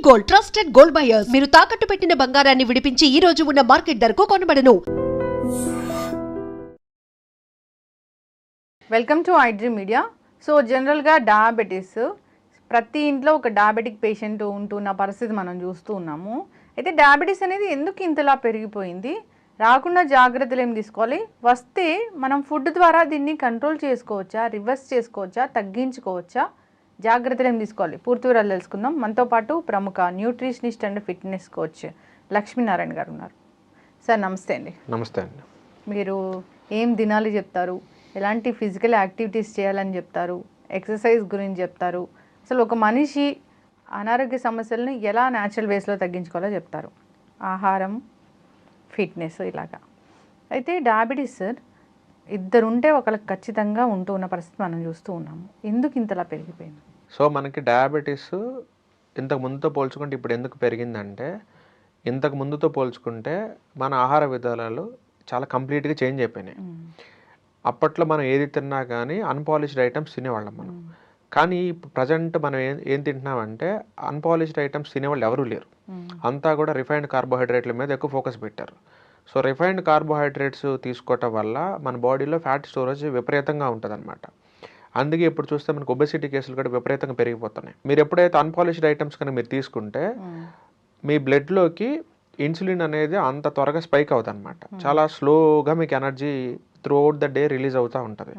Gold trusted gold buyers మీరు తాకట్టు పెట్టిన బంగారాన్ని విడిపించి ఈ రోజు ఉన్న మార్కెట్ ధరకు కొనబడను. వెల్కమ్ టు ఐడ్రీ మీడియా. సో జనరల్గా డయాబెటీస్ ప్రతి ఇంట్లో ఒక డయాబెటిక్ పేషెంట్ ఉంటున్న పరిస్థితి మనం చూస్తూ ఉన్నాము. అయితే డయాబెటీస్ అనేది ఎందుకు ఇంతలా పెరిగిపోయింది, రాకుండా జాగ్రత్తలు ఏం తీసుకోవాలి, వస్తే మనం ఫుడ్ ద్వారా దీన్ని కంట్రోల్ చేసుకోవచ్చా, రివర్స్ చేసుకోవచ్చా, తగ్గించుకోవచ్చా, జాగ్రత్తలు ఏం తీసుకోవాలి, పూర్తి వివరాలు తెలుసుకుందాం. మనతో పాటు ప్రముఖ nutritionist and fitness coach Lakshminarayana గారు ఉన్నారు. సార్ నమస్తే అండి. నమస్తే అండి. మీరు ఏం దినాలు చెప్తారు, ఎలాంటి ఫిజికల్ యాక్టివిటీస్ చేయాలని చెప్తారు, ఎక్సర్సైజ్ గురించి చెప్తారు, అసలు ఒక మనిషి అనారోగ్య సమస్యలను ఎలా న్యాచురల్ వేస్లో తగ్గించుకోవాలో చెప్తారు, ఆహారం, ఫిట్నెస్ ఇలాగా. అయితే డయాబెటీస్ సార్ ఇద్దరుంటే ఒకరికి ఖచ్చితంగా ఉంటూ ఉన్న పరిస్థితి మనం చూస్తూ ఉన్నాము. ఎందుకు ఇంతలా పెరిగిపోయింది? సో మనకి డయాబెటీస్ ఇంతకు ముందుతో పోల్చుకుంటే ఇప్పుడు ఎందుకు పెరిగిందంటే, ఇంతకు ముందుతో పోల్చుకుంటే మన ఆహార విధానాలు చాలా కంప్లీట్గా చేంజ్ అయిపోయినాయి. అప్పట్లో మనం ఏది తిన్నా కానీ అన్పాలిష్డ్ ఐటమ్స్ తినేవాళ్ళం మనం. కానీ ఇప్పుడు ప్రజెంట్ మనం ఏం తింటున్నామంటే అన్పాలిష్డ్ ఐటమ్స్ తినేవాళ్ళు ఎవరూ లేరు. అంతా కూడా రిఫైన్డ్ కార్బోహైడ్రేట్ల మీద ఎక్కువ ఫోకస్ పెట్టారు. సో రిఫైన్డ్ కార్బోహైడ్రేట్స్ తీసుకోవటం వల్ల మన బాడీలో ఫ్యాట్ స్టోరేజ్ విపరీతంగా ఉంటుంది అనమాట. అందుకే ఇప్పుడు చూస్తే మనకు ఒబెసిటీ కేసులు కూడా విపరీతంగా పెరిగిపోతున్నాయి. మీరు ఎప్పుడైతే అన్పాలిష్డ్ ఐటమ్స్ కనుక మీరు తీసుకుంటే మీ బ్లడ్లోకి ఇన్సులిన్ అనేది అంత త్వరగా స్పైక్ అవుతుంది అనమాట. చాలా స్లోగా మీకు energy through out the day release అవుతూ ఉంటుంది.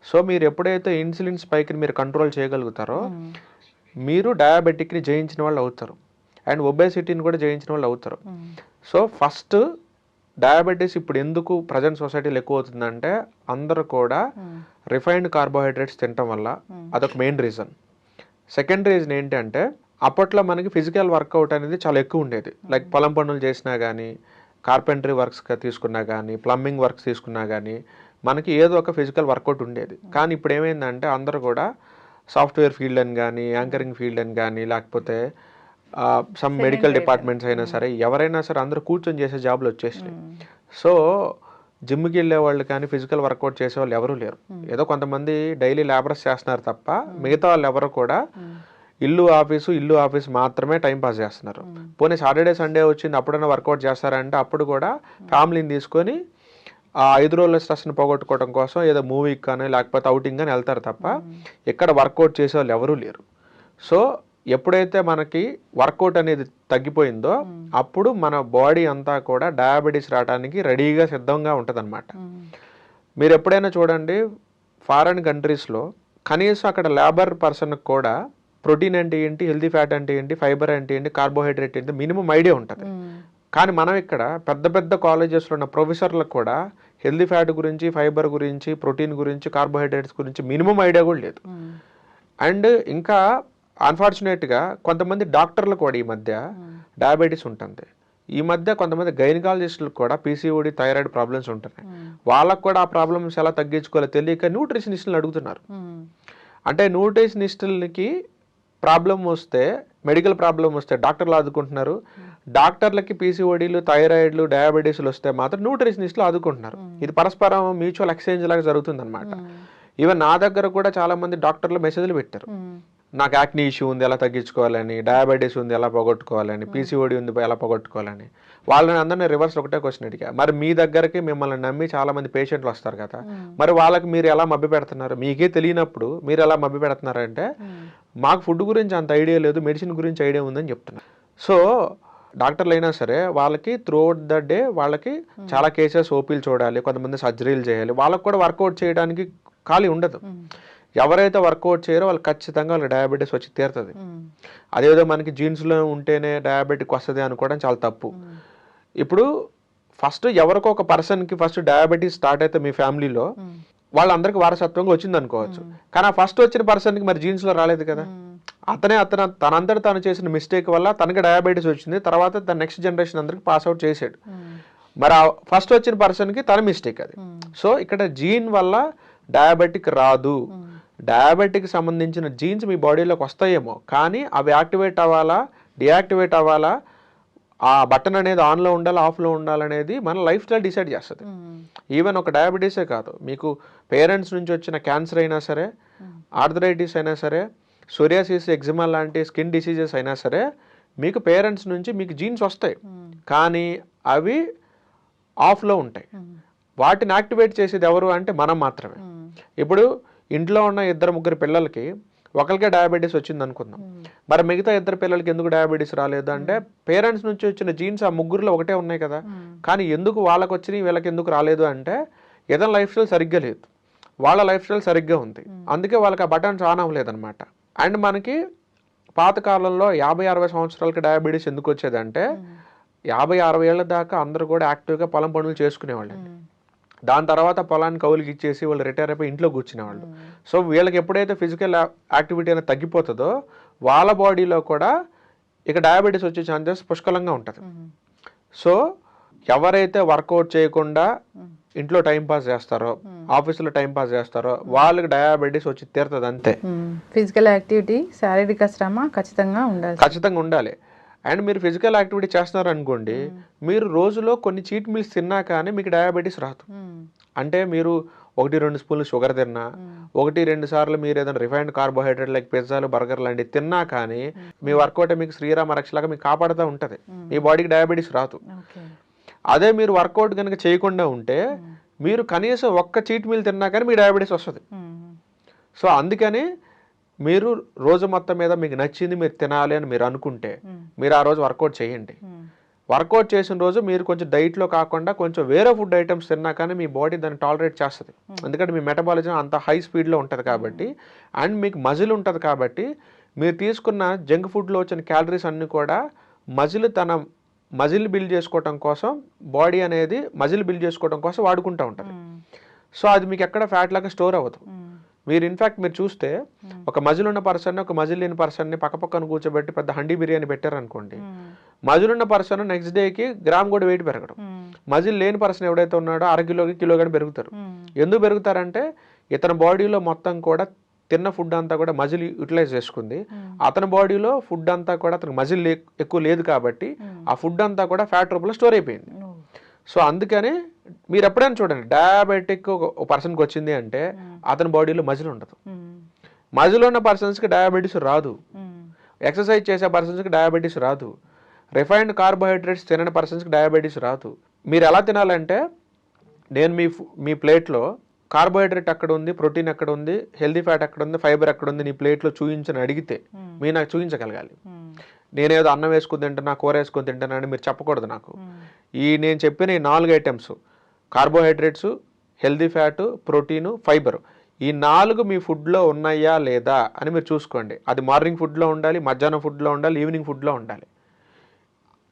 సో మీరు ఎప్పుడైతే ఇన్సులిన్ స్పైక్ని మీరు కంట్రోల్ చేయగలుగుతారో మీరు డయాబెటిక్ని జయించిన వాళ్ళు అవుతారు, అండ్ ఒబెసిటీని కూడా జయించిన వాళ్ళు అవుతారు. సో ఫస్ట్ డయాబెటీస్ ఇప్పుడు ఎందుకు ప్రజెంట్ సొసైటీలో ఎక్కువ అవుతుందంటే అందరూ కూడా రిఫైన్డ్ కార్బోహైడ్రేట్స్ తినటం వల్ల, అదొక మెయిన్ రీజన్. సెకండ్ రీజన్ ఏంటంటే అప్పట్లో మనకి ఫిజికల్ వర్కౌట్ అనేది చాలా ఎక్కువ ఉండేది. లైక్ పొలం పనులు చేసినా కానీ, కార్పెంటరీ వర్క్స్ తీసుకున్నా కానీ, ప్లంబింగ్ వర్క్స్ తీసుకున్నా కానీ మనకి ఏదో ఒక ఫిజికల్ వర్కౌట్ ఉండేది. కానీ ఇప్పుడు ఏమైందంటే అందరూ కూడా సాఫ్ట్వేర్ ఫీల్డ్ అని కానీ, యాంకరింగ్ ఫీల్డ్ అని కానీ, లేకపోతే సమ్ మెడికల్ డిపార్ట్మెంట్స్ అయినా సరే, ఎవరైనా సరే అందరూ కూర్చొని చేసే జాబ్లు వచ్చేసినాయి. సో జిమ్కి వెళ్ళే వాళ్ళు కానీ, ఫిజికల్ వర్కౌట్ చేసే వాళ్ళు ఎవరూ లేరు. ఏదో కొంతమంది డైలీ లేబరర్స్ చేస్తున్నారు తప్ప మిగతా వాళ్ళు ఎవరు కూడా ఇల్లు ఆఫీసు మాత్రమే టైం పాస్ చేస్తున్నారు. పోనీ సాటర్డే సండే వచ్చింది అప్పుడైనా వర్కౌట్ చేస్తారంటే అప్పుడు కూడా ఫ్యామిలీని తీసుకొని ఆ 5 రోజుల స్ట్రెస్ని పోగొట్టుకోవడం కోసం ఏదో మూవీకి కానీ లేకపోతే అవుటింగ్ కానీ వెళ్తారు తప్ప ఇక్కడ వర్కౌట్ చేసే వాళ్ళు ఎవరూ లేరు. సో ఎప్పుడైతే మనకి వర్కౌట్ అనేది తగ్గిపోయిందో అప్పుడు మన బాడీ అంతా కూడా డయాబెటీస్ రావడానికి రెడీగా సిద్ధంగా ఉంటుంది అనమాట. మీరు ఎప్పుడైనా చూడండి, ఫారెన్ కంట్రీస్లో కనీసం అక్కడ లేబర్ పర్సన్కి కూడా ప్రోటీన్ అంటే ఏంటి, హెల్తీ ఫ్యాట్ అంటే ఏంటి, ఫైబర్ అంటే ఏంటి, కార్బోహైడ్రేట్ ఏంటి మినిమం ఐడియా ఉంటుంది. కానీ మనం ఇక్కడ పెద్ద పెద్ద కాలేజెస్లో ఉన్న ప్రొఫెసర్లకు కూడా హెల్తీ ఫ్యాట్ గురించి, ఫైబర్ గురించి, ప్రోటీన్ గురించి, కార్బోహైడ్రేట్స్ గురించి మినిమం ఐడియా కూడా లేదు. అండ్ ఇంకా అన్ఫార్చునేట్గా కొంతమంది డాక్టర్లు కూడా ఈ మధ్య డయాబెటీస్ ఉంటుంది. ఈ మధ్య కొంతమంది గైనకాలజిస్టులకు కూడా పీసీఓడి, థైరాయిడ్ ప్రాబ్లమ్స్ ఉంటున్నాయి. వాళ్ళకు కూడా ఆ ప్రాబ్లమ్స్ ఎలా తగ్గించుకోవాలో తెలియక న్యూట్రిషనిస్టులు అడుగుతున్నారు. అంటే న్యూట్రిషనిస్టులకి ప్రాబ్లం వస్తే, మెడికల్ ప్రాబ్లం వస్తే డాక్టర్లు ఆదుకుంటున్నారు. డాక్టర్లకి పీసీఓడీలు, థైరాయిడ్లు, డయాబెటీస్లు వస్తే మాత్రం న్యూట్రిషనిస్టులు ఆదుకుంటున్నారు. ఇది పరస్పరం మ్యూచువల్ ఎక్స్చేంజ్ లాగా జరుగుతుంది అనమాట. ఈవెన్ నా దగ్గర కూడా చాలా మంది డాక్టర్లు మెసేజ్లు పెట్టారు, నాకు యాక్నీ ఇష్యూ ఉంది ఎలా తగ్గించుకోవాలని, డయాబెటీస్ ఉంది ఎలా పోగొట్టుకోవాలని, పీసీఓడి ఉంది ఎలా పోగొట్టుకోవాలని. వాళ్ళని అందరినీ రివర్స్ ఒకటే క్వశ్చన్ అడిగా, మరి మీ దగ్గరికి మిమ్మల్ని నమ్మి చాలా మంది పేషెంట్లు వస్తారు కదా, మరి వాళ్ళకి మీరు ఎలా మభ్య పెడుతున్నారు? మీకే తెలియనప్పుడు మీరు ఎలా మభ్య పెడుతున్నారంటే మాకు ఫుడ్ గురించి అంత ఐడియా లేదు, మెడిసిన్ గురించి ఐడియా ఉందని చెప్తున్నారు. సో డాక్టర్లు అయినా సరే వాళ్ళకి త్రూ అవుట్ ద డే వాళ్ళకి చాలా కేసెస్ ఓపీలు చూడాలి, కొంతమంది సర్జరీలు చేయాలి, వాళ్ళకు కూడా వర్కౌట్ చేయడానికి ఖాళీ ఉండదు. ఎవరైతే వర్కౌట్ చేయరో వాళ్ళు ఖచ్చితంగా వాళ్ళకి డయాబెటీస్ వచ్చి తీరుతుంది. అదేవిధంగా మనకి జీన్స్లో ఉంటేనే డయాబెటిక్ వస్తుంది అనుకోవడం చాలా తప్పు. ఇప్పుడు ఫస్ట్ ఎవరికో ఒక పర్సన్కి ఫస్ట్ డయాబెటీస్ స్టార్ట్ అయితే మీ ఫ్యామిలీలో వాళ్ళందరికీ వారసత్వంగా వచ్చింది అనుకోవచ్చు. కానీ ఆ ఫస్ట్ వచ్చిన పర్సన్కి మరి జీన్స్లో రాలేదు కదా. తనంతట తను చేసిన మిస్టేక్ వల్ల తనకి డయాబెటీస్ వచ్చింది, తర్వాత తన నెక్స్ట్ జనరేషన్ అందరికి పాస్ అవుట్ చేసాడు. మరి ఆ ఫస్ట్ వచ్చిన పర్సన్కి తన మిస్టేక్ అది. సో ఇక్కడ జీన్ వల్ల డయాబెటిక్ రాదు. డయాబెటిక్ సంబంధించిన జీన్స్ మీ బాడీలోకి వస్తాయేమో, కానీ అవి యాక్టివేట్ అవ్వాలా, డియాక్టివేట్ అవ్వాలా, ఆ బటన్ అనేది ఆన్లో ఉండాలి, ఆఫ్లో ఉండాలనేది మన లైఫ్ స్టైల్ డిసైడ్ చేస్తుంది. ఈవెన్ ఒక డయాబెటీసే కాదు, మీకు పేరెంట్స్ నుంచి వచ్చిన క్యాన్సర్ అయినా సరే, ఆర్థరైటిస్ అయినా సరే, సోరియాసిస్, ఎగ్జిమా లాంటి స్కిన్ డిసీజెస్ అయినా సరే మీకు పేరెంట్స్ నుంచి మీకు జీన్స్ వస్తాయి, కానీ అవి ఆఫ్లో ఉంటాయి. వాటిని యాక్టివేట్ చేసేది ఎవరు అంటే మనం మాత్రమే. ఇప్పుడు ఇంట్లో ఉన్న 2-3 పిల్లలకి ఒకరికే డయాబెటీస్ వచ్చింది అనుకుందాం, మరి మిగతా 2 పిల్లలకి ఎందుకు డయాబెటీస్ రాలేదు అంటే పేరెంట్స్ నుంచి వచ్చిన జీన్స్ ఆ ముగ్గురులో ఒకటే ఉన్నాయి కదా. కానీ ఎందుకు వాళ్ళకి వచ్చినాయి వీళ్ళకి ఎందుకు రాలేదు అంటే ఏదైనా లైఫ్ స్టైల్ సరిగ్గా లేదు, వాళ్ళ లైఫ్ స్టైల్ సరిగ్గా ఉంది, అందుకే వాళ్ళకి ఆ బటన్స్ ఆన్ అవ్వలేదు అనమాట. అండ్ మనకి పాతకాలంలో 50-60 సంవత్సరాలకి డయాబెటీస్ ఎందుకు వచ్చేదంటే 50-60 ఏళ్ళ దాకా అందరూ కూడా యాక్టివ్గా పొలం పనులు చేసుకునేవాళ్ళు. దాని తర్వాత పొలాన్ని కౌలుకి ఇచ్చేసి వాళ్ళు రిటైర్ అయిపోయి ఇంట్లో కూర్చునేవాళ్ళు. సో వీళ్ళకి ఎప్పుడైతే ఫిజికల్ యాక్టివిటీ అనేది తగ్గిపోతుందో వాళ్ళ బాడీలో కూడా ఇక డయాబెటీస్ వచ్చే ఛాన్సెస్ పుష్కలంగా ఉంటుంది. సో ఎవరైతే వర్కౌట్ చేయకుండా ఇంట్లో టైంపాస్ చేస్తారో, ఆఫీసులో టైంపాస్ చేస్తారో వాళ్ళకి డయాబెటీస్ వచ్చి తీరుతుంది అంతే. ఫిజికల్ యాక్టివిటీ, శారీరక శ్రమ ఖచ్చితంగా ఉండాలి. అండ్ మీరు ఫిజికల్ యాక్టివిటీ చేస్తున్నారు అనుకోండి, మీరు రోజులో కొన్ని చీట్ మీల్స్ తిన్నా కానీ మీకు డయాబెటీస్ రాదు. అంటే మీరు 1-2 స్పూన్లు షుగర్ తిన్నా, 1-2 సార్లు మీరు ఏదైనా రిఫైన్డ్ కార్బోహైడ్రేట్ లైక్ పిజ్జాలు, బర్గర్ లాంటివి తిన్నా కానీ మీ వర్కౌట్ మీకు శ్రీరామ రక్షలాగా మీకు కాపాడుతూ ఉంటుంది, మీ బాడీకి డయాబెటీస్ రాదు. అదే మీరు వర్కౌట్ కనుక చేయకుండా ఉంటే మీరు కనీసం ఒక్క చీట్ మీల్ తిన్నా కానీ మీకు డయాబెటీస్ వస్తుంది. సో అందుకని మీరు రోజు మొత్తం మీద మీకు నచ్చింది మీరు తినాలి అని మీరు అనుకుంటే మీరు ఆ రోజు వర్కౌట్ చేయండి. వర్కౌట్ చేసిన రోజు మీరు కొంచెం డైట్లో కాకుండా కొంచెం వేరే ఫుడ్ ఐటమ్స్ తిన్నా కానీ మీ బాడీ దాన్ని టాలరేట్ చేస్తుంది. ఎందుకంటే మీ మెటబాలిజం అంత హై స్పీడ్లో ఉంటుంది కాబట్టి, అండ్ మీకు మజిల్ ఉంటుంది కాబట్టి మీరు తీసుకున్న జంక్ ఫుడ్లో వచ్చిన క్యాలరీస్ అన్నీ కూడా మజిల్ బిల్డ్ చేసుకోవటం కోసం, బాడీ అనేది మజిల్ బిల్డ్ చేసుకోవడం కోసం వాడుకుంటూ ఉంటుంది. సో అది మీకు ఎక్కడ ఫ్యాట్ లాగా స్టోర్ అవ్వదు. మీరు ఇన్ఫ్యాక్ట్ మీరు చూస్తే ఒక మజిల్ ఉన్న పర్సన్ ఒక మజిల్ లేని పర్సన్ని పక్కపక్కన కూర్చోబెట్టి పెద్ద హండీ బిర్యానీ పెట్టారనుకోండి, మజిల్ ఉన్న పర్సన్ నెక్స్ట్ డేకి గ్రామ్ కూడా వెయిట్ పెరగడం, మజిల్ లేని పర్సన్ ఎవడైతే ఉన్నాడో 1/2 కిలో కానీ పెరుగుతారు. ఎందుకు పెరుగుతారంటే ఇతని బాడీలో మొత్తం కూడా తిన్న ఫుడ్ అంతా కూడా మజిల్ యూటిలైజ్ చేసుకుంది, అతని బాడీలో ఫుడ్ అంతా కూడా అతనికి మజిల్ ఎక్కువ లేదు కాబట్టి ఆ ఫుడ్ అంతా కూడా ఫ్యాట్ రూపంలో స్టోర్ అయిపోయింది. సో అందుకని మీరు ఎప్పుడైనా చూడండి, డయాబెటిక్ ఒక పర్సన్కి వచ్చింది అంటే అతని బాడీలో మజిల్ ఉండదు. మజిల్ ఉన్న పర్సన్స్కి డయాబెటీస్ రాదు, ఎక్సర్సైజ్ చేసే పర్సన్స్కి డయాబెటీస్ రాదు, రిఫైన్డ్ కార్బోహైడ్రేట్స్ తినని పర్సన్స్కి డయాబెటీస్ రాదు. మీరు ఎలా తినాలంటే నేను మీ ప్లేట్లో కార్బోహైడ్రేట్ ఎక్కడ ఉంది, ప్రోటీన్ ఎక్కడ ఉంది, హెల్దీ ఫ్యాట్ ఎక్కడ ఉంది, ఫైబర్ ఎక్కడ ఉంది నీ ప్లేట్లో చూపించని అడిగితే మీరు నాకు చూపించగలగాలి. నేనేదో అన్నం వేసుకుని తింటున్నా, కూర వేసుకొని తింటున్నానని మీరు చెప్పకూడదు నాకు. నేను చెప్పిన ఈ 4 items carbohydrates, healthy fat, protein, fibre, ఈ 4 మీ ఫుడ్లో ఉన్నాయా లేదా అని మీరు చూసుకోండి. అది మార్నింగ్ ఫుడ్లో ఉండాలి, మధ్యాహ్నం ఫుడ్లో ఉండాలి, ఈవినింగ్ ఫుడ్లో ఉండాలి.